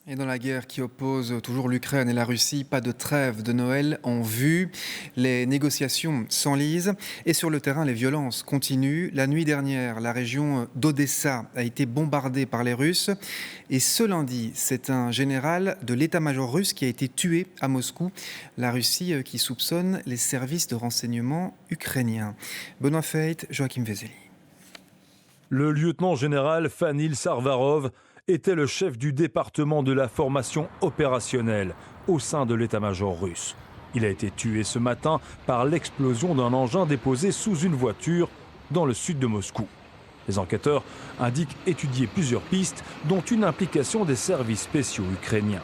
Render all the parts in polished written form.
Et dans la guerre qui oppose toujours l'Ukraine et la Russie, pas de trêve de Noël en vue. Les négociations s'enlisent et sur le terrain, les violences continuent. La nuit dernière, la région d'Odessa a été bombardée par les Russes. Et ce lundi, c'est un général de l'état-major russe qui a été tué à Moscou. La Russie qui soupçonne les services de renseignement ukrainiens. Benoît Feit, Joachim Vezeli. Le lieutenant-général Fanil Sarvarov était le chef du département de la formation opérationnelle au sein de l'état-major russe. Il a été tué ce matin par l'explosion d'un engin déposé sous une voiture dans le sud de Moscou. Les enquêteurs indiquent étudier plusieurs pistes, dont une implication des services spéciaux ukrainiens.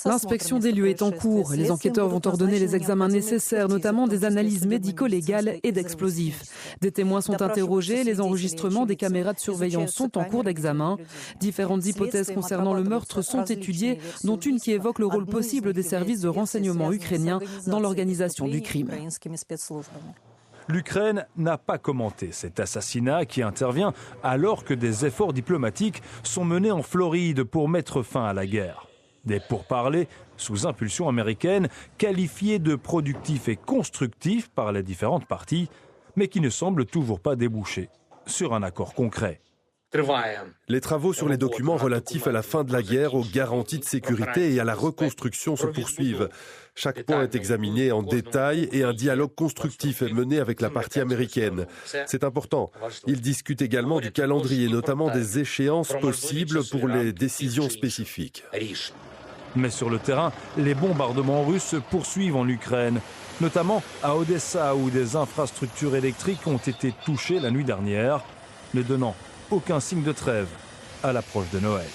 L'inspection des lieux est en cours. Les enquêteurs vont ordonner les examens nécessaires, notamment des analyses médico-légales et d'explosifs. Des témoins sont interrogés. Les enregistrements des caméras de surveillance sont en cours d'examen. Différentes hypothèses concernant le meurtre sont étudiées, dont une qui évoque le rôle possible des services de renseignement ukrainiens dans l'organisation du crime. L'Ukraine n'a pas commenté cet assassinat qui intervient alors que des efforts diplomatiques sont menés en Floride pour mettre fin à la guerre. Des pourparlers sous impulsion américaine, qualifiés de productifs et constructifs par les différentes parties, mais qui ne semblent toujours pas déboucher sur un accord concret. Les travaux sur les documents relatifs à la fin de la guerre, aux garanties de sécurité et à la reconstruction se poursuivent. Chaque point est examiné en détail et un dialogue constructif est mené avec la partie américaine. C'est important. Ils discutent également du calendrier, notamment des échéances possibles pour les décisions spécifiques. Mais sur le terrain, les bombardements russes se poursuivent en Ukraine, notamment à Odessa où des infrastructures électriques ont été touchées la nuit dernière, ne donnant aucun signe de trêve à l'approche de Noël.